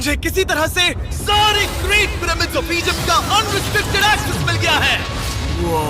मुझे किसी तरह से सारे ग्रेट पिरामिड्स ऑफ इजिप्ट का अनरिस्ट्रिक्टेड एक्सेस मिल गया है।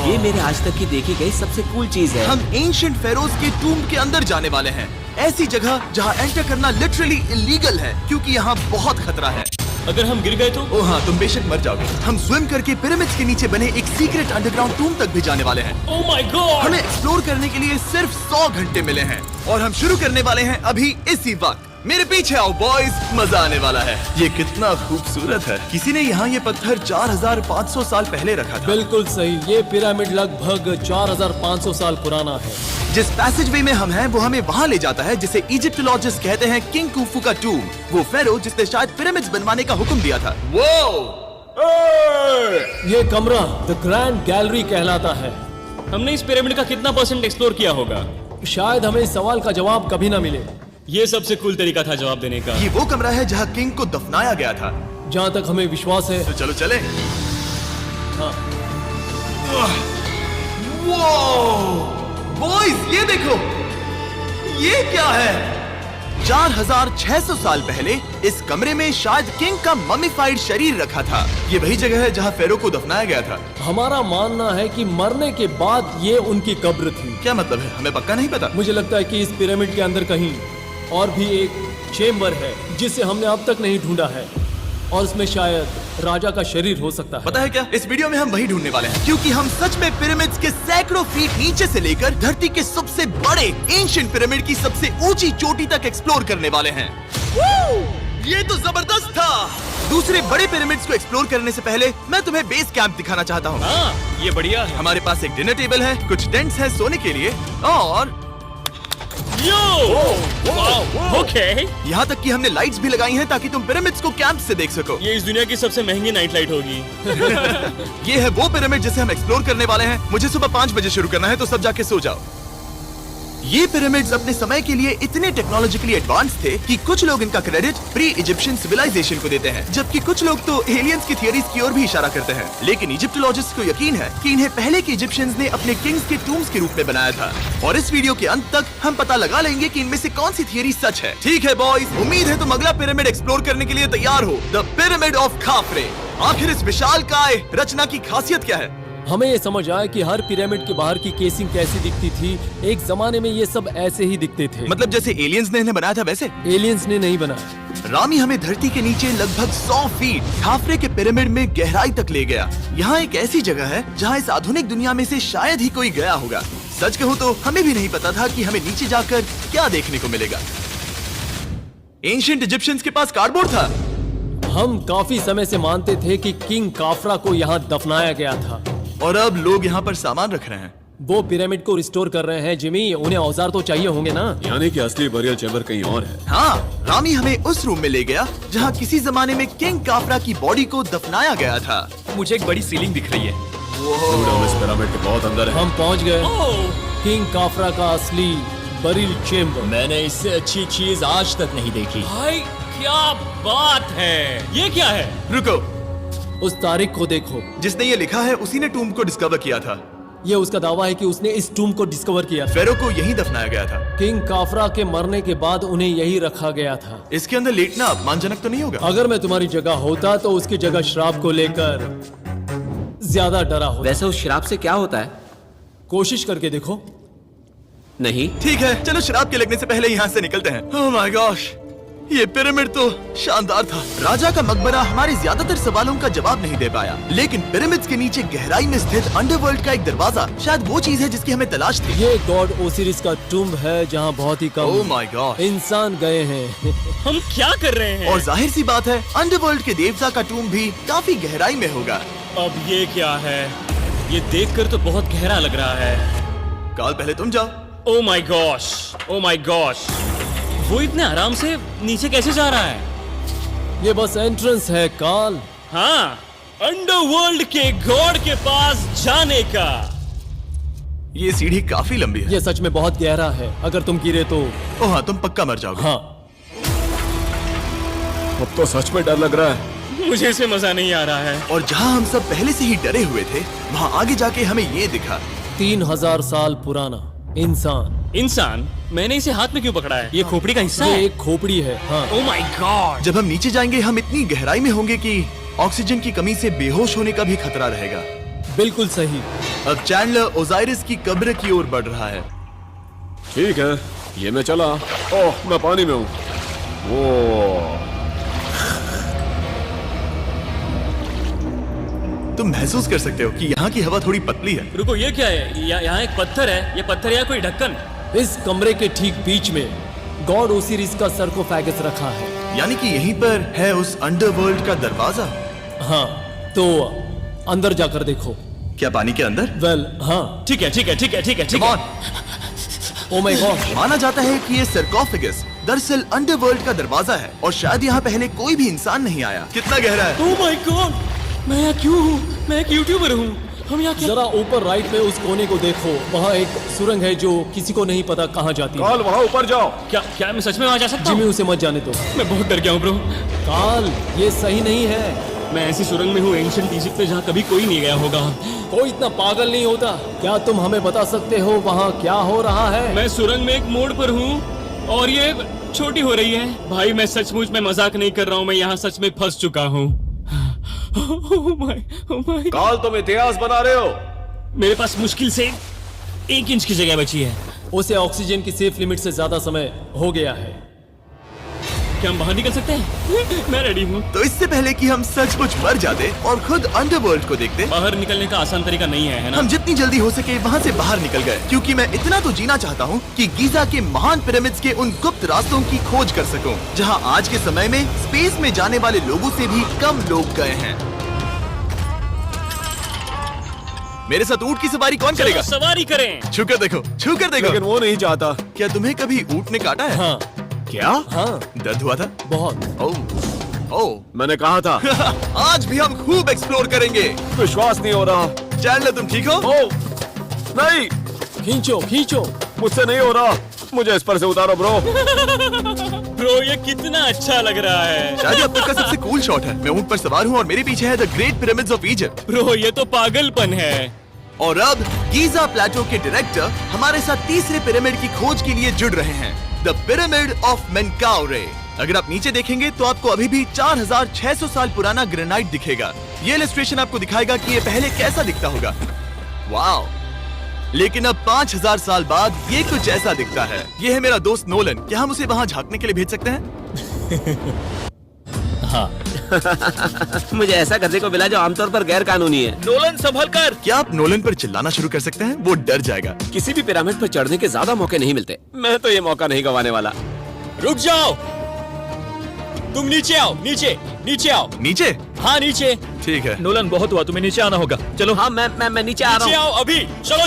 ये मेरे आज तक की देखी गई सबसे कूल चीज है। हम एंशिएंट फेरोज के टूम के अंदर जाने वाले हैं, ऐसी जगह जहाँ एंटर करना लिटरली इलीगल है क्योंकि यहाँ बहुत खतरा है। अगर हम गिर गए तो? ओ हाँ, तुम बेशक मर जाओगे। हम स्विम करके पिरामिड्स के नीचे बने एक सीक्रेट अंडरग्राउंड टूम तक भी जाने वाले हैं। Oh my God! हमें एक्सप्लोर करने के लिए सिर्फ 100 घंटे मिले हैं और हम शुरू करने वाले हैं अभी इसी वक्त। मेरे पीछे आओ बॉयज, मजा आने वाला है। ये कितना खूबसूरत है। किसी ने यहाँ ये पत्थर 4500 साल पहले रखा था। बिल्कुल सही, ये पिरामिड लगभग 4500 साल पुराना है। जिस पैसेजवे में हम हैं वो हमें वहाँ ले जाता है जिसे इजिप्टोलॉजिस्ट कहते हैं किंग कुफू का टूम, वो फेरो जिसने शायद पिरामिड्स बनवाने का हुक्म दिया था। वो ये कमरा द ग्रैंड गैलरी कहलाता है। हमने इस पिरामिड का कितना % एक्सप्लोर किया होगा? शायद हमें इस सवाल का जवाब कभी ना मिले। ये सबसे कूल तरीका था जवाब देने का। ये वो कमरा है जहाँ किंग को दफनाया गया था। जहाँ तक हमें विश्वास है। तो चलो चले। हाँ। बॉयज ये देखो, ये क्या है? 4600 साल पहले इस कमरे में शायद किंग का ममीफाइड शरीर रखा था। ये वही जगह है जहाँ फेरो को दफनाया गया था। हमारा मानना है कि मरने के बाद ये उनकी कब्र थी। क्या मतलब है? हमें पक्का नहीं पता। मुझे लगता है कि इस पिरामिड के अंदर कहीं और भी एक चेम्बर है जिसे हमने अब तक नहीं ढूंढा है और उसमें शायद राजा का शरीर हो सकता है। पता है क्या, इस वीडियो में हम वही ढूंढने वाले हैं क्योंकि हम सच में पिरामिड्स के सैकड़ों फीट नीचे से लेकर धरती के सबसे बड़े एंशिएंट पिरामिड की सबसे ऊंची चोटी तक एक्सप्लोर करने वाले हैं। ये तो जबरदस्त था। दूसरे बड़े पिरामिड्स को एक्सप्लोर करने से पहले मैं तुम्हें बेस कैंप दिखाना चाहता हूँ। हाँ, ये बढ़िया है। हमारे पास एक डिनर टेबल है, कुछ टेंट्स हैं सोने के लिए और ओके। यहाँ तक कि हमने लाइट्स भी लगाई हैं ताकि तुम पिरामिड्स को कैंप से देख सको। ये इस दुनिया की सबसे महंगी नाइट लाइट होगी। ये है वो पिरामिड जिसे हम एक्सप्लोर करने वाले हैं। मुझे सुबह 5 बजे शुरू करना है तो सब जाके सो जाओ। ये पिरामिड्स अपने समय के लिए इतने टेक्नोलॉजिकली एडवांस थे कि कुछ लोग इनका क्रेडिट प्री इजिप्शियन सिविलाइजेशन को देते हैं, जबकि कुछ लोग तो एलियंस की थियरीज की ओर भी इशारा करते हैं। लेकिन इजिप्टोलॉजिस्ट को यकीन है कि इन्हें पहले के इजिप्शियंस ने अपने किंग्स के टूम्स के रूप में बनाया था। और इस वीडियो के अंत तक हम पता लगा लेंगे कि इनमें से कौन सी थियरी सच है। ठीक है बॉयज, उम्मीद है तुम अगला पिरामिड एक्सप्लोर करने के लिए तैयार हो, द पिरामिड ऑफ खाफरे। आखिर इस विशालकाय रचना की खासियत क्या है? हमें ये समझ आया कि हर पिरामिड के बाहर की केसिंग कैसी दिखती थी। एक जमाने में ये सब ऐसे ही दिखते थे। मतलब जैसे एलियंस ने इन्हें बनाया था वैसे? एलियंस ने नहीं बनाया। रामी हमें धरती के नीचे लगभग 100 फीट खाफरे के पिरामिड में गहराई तक ले गया। यहाँ एक ऐसी जगह है जहाँ इस आधुनिक दुनिया में से शायद ही कोई गया होगा। सच कहूँ तो हमें भी नहीं पता था कि हमें नीचे जाकर क्या देखने को मिलेगा। एंशिएंट इजिप्शियंस के पास कार्डबोर्ड था। हम काफी समय से मानते थे कि किंग काफरा को यहाँ दफनाया गया था और अब लोग यहाँ पर सामान रख रहे हैं। वो पिरामिड को रिस्टोर कर रहे हैं। जिमी, उन्हें औजार तो चाहिए होंगे ना? यानी कि असली बरियल चैम्बर कहीं और है। हाँ, रामी हमें उस रूम में ले गया जहाँ किसी जमाने में किंग काफरा की बॉडी को दफनाया गया था। मुझे एक बड़ी सीलिंग दिख रही है। हम इस पिरामिड के बहुत अंदर है। हम पहुँच गए किंग काफरा का असली बरियल चेम्बर। मैंने इससे अच्छी चीज आज तक नहीं देखी। भाई क्या बात है! ये क्या है? रुको, उस तारीख को देखो। जिसने ये लिखा है उसी ने टूम को डिस्कवर किया था। ये उसका दावा है कि उसने इस टूम को डिस्कवर किया। फेरो को यहीं दफनाया गया था। किंग काफरा के मरने के बाद उन्हें यही रखा गया था। इसके अंदर लेटना अपमानजनक तो नहीं होगा? अगर मैं तुम्हारी जगह होता तो उसकी जगह श्राप को लेकर ज्यादा डरा होता। वैसे उस शराब से क्या होता है? कोशिश करके देखो। नहीं। ठीक है, चलो शराब के लगने से पहले यहाँ से निकलते हैं। ओह माय गॉश, ये पिरामिड तो शानदार था। राजा का मकबरा हमारे ज्यादातर सवालों का जवाब नहीं दे पाया, लेकिन पिरामिड्स के नीचे गहराई में स्थित अंडरवर्ल्ड का एक दरवाजा शायद वो चीज है जिसकी हमें तलाश थी। ये गॉड ओसिरिस का टूम्ब है जहाँ बहुत ही ओह कम माय गॉड इंसान गए हैं। हम क्या कर रहे हैं? और जाहिर सी बात है अंडरवर्ल्ड के देवता का टूम्ब भी काफी गहराई में होगा। अब ये क्या है? ये देखकर तो बहुत गहरा लग रहा है। काल, पहले तुम जाओ। Oh my gosh, oh my gosh, वो इतने आराम से नीचे कैसे जा रहा है? ये बस एंट्रेंस है काल। हाँ, अंडरवर्ल्ड के गॉड के पास जाने का। ये सीढ़ी काफी लंबी है। ये सच में बहुत गहरा है। अगर तुम गिरे तो ओह हाँ, तुम पक्का मर जाओगे। हाँ। अब तो सच में डर लग रहा है। मुझे इसमें मजा नहीं आ रहा है। और जहाँ हम सब पहले से ही डरे हुए थे, वहाँ आगे जाके हमें ये दिखा। 3000 साल पुराना इंसान इंसान, मैंने इसे हाथ में क्यों पकड़ा है? ये खोपड़ी का हिस्सा ये है। एक खोपड़ी है। हाँ, ओ माय गॉड। जब हम नीचे जाएंगे हम इतनी गहराई में होंगे कि ऑक्सीजन की कमी से बेहोश होने का भी खतरा रहेगा। बिल्कुल सही। अब चैंडलर ओजाइरिस की कब्र की ओर बढ़ रहा है। ठीक है, ये मैं चला। ओह, मैं पानी में हूँ। वो तुम महसूस कर सकते हो कि यहाँ की हवा थोड़ी पतली है। रुको, ये क्या है? यहाँ एक पत्थर है। ये पत्थर या कोई ढक्कन? इस कमरे के ठीक बीच में गॉड ओसिरिस का सरकोफेगस रखा है। यानी कि यहीं पर है उस अंडरवर्ल्ड का दरवाजा। हाँ, तो अंदर जाकर देखो। क्या पानी के अंदर? वेल, हाँ। ठीक है, ठीक है, ठीक है, ठीक है, ठीक Come है। on! Oh my God. माना जाता है कि ये सरकोफेगस दरअसल अंडरवर्ल्ड का दरवाजा है और शायद यहाँ पहले कोई भी इंसान नहीं आया। कितना गहरा है? ओ माय गॉड, मैं यहाँ क्यों हूँ? मैं एक यूट्यूबर हूँ। हम यहाँ क्या? जरा ऊपर राइट में उस कोने को देखो, वहाँ एक सुरंग है जो किसी को नहीं पता कहाँ जाती है। काल, वहाँ ऊपर जाओ। क्या मैं सच में वहाँ जा सकता जिमी, हूँ? उसे मत जाने दो। मैं बहुत डर गया हूँ ब्रो। काल, ये सही नहीं है। मैं ऐसी सुरंग में हूँ एंशिएंट इजिप्ट में जहाँ कभी कोई नहीं गया होगा। कोई इतना पागल नहीं होता। क्या तुम हमें बता सकते हो वहाँ क्या हो रहा है? मैं सुरंग में एक मोड़ पर हूँ और ये छोटी हो रही है। भाई मैं सचमुच में मजाक नहीं कर रहा हूँ, मैं यहाँ सच में फंस चुका हूँ। Oh my। काल, तुम इतिहास बना रहे हो। मेरे पास मुश्किल से 1 इंच की जगह बची है। उसे ऑक्सीजन की सेफ लिमिट से ज्यादा समय हो गया है। क्या हम बाहर निकल सकते हैं? मैं रेडी हूँ। तो इससे पहले कि हम सचमुच मर जाते और खुद अंडरवर्ल्ड को देखते, बाहर निकलने का आसान तरीका नहीं है ना? हम जितनी जल्दी हो सके वहाँ से बाहर निकल गए, क्योंकि मैं इतना तो जीना चाहता हूँ कि गीजा के महान पिरामिड्स के उन गुप्त रास्तों की खोज कर सकूं, जहाँ आज के समय में स्पेस में जाने वाले लोगों से भी कम लोग गए हैं। मेरे साथ ऊंट की सवारी कौन चलो करेगा? सवारी करें। छू कर देखो, छू कर देखो। लेकिन वो नहीं चाहता। क्या तुम्हें कभी ऊंट ने काटा है? हाँ, क्या? हाँ, दर्द हुआ था? बहुत। ओह, मैंने कहा था। आज भी हम खूब एक्सप्लोर करेंगे। विश्वास नहीं हो रहा। चैंडलर, तुम ठीक हो? ओह, नहीं, खींचो, खींचो। मुझसे नहीं हो रहा। मुझे इस पर से उतारो ब्रो। ब्रो ये कितना अच्छा लग रहा है। शायद ये अब तक का सबसे कूल शॉट है। मैं ऊंट पर सवार हूँ और मेरे पीछे है the great pyramids of Egypt. Bro ये तो पागलपन है। और अब गीजा प्लेटो के डायरेक्टर हमारे साथ तीसरे पिरामिड की खोज के लिए जुड़ रहे हैं, द पिरामिड ऑफ मेनकाउरे। अगर आप नीचे देखेंगे तो आपको अभी भी 4600 साल पुराना ग्रेनाइट दिखेगा। ये इलस्ट्रेशन आपको दिखाएगा कि ये पहले कैसा दिखता होगा। वाओ! लेकिन अब 5000 साल बाद ये कुछ ऐसा दिखता है। ये है मेरा दोस्त नोलन। क्या हम उसे वहाँ झांकने के लिए भेज सकते हैं? मुझे ऐसा करने को मिला जो आमतौर पर गैर कानूनी है। नोलन संभल कर। क्या आप नोलन पर चिल्लाना शुरू कर सकते हैं? वो डर जाएगा। किसी भी पिरामिड पर चढ़ने के ज्यादा मौके नहीं मिलते। मैं तो ये मौका नहीं गंवाने वाला। रुक जाओ, तुम नीचे आओ। नीचे नीचे आओ। नीचे? हाँ नीचे। ठीक है। नोलन बहुत हुआ, तुम्हें नीचे आना होगा। चलो। हाँ, मैं नीचे आ रहा नीचे हूँ। आओ अभी, चलो।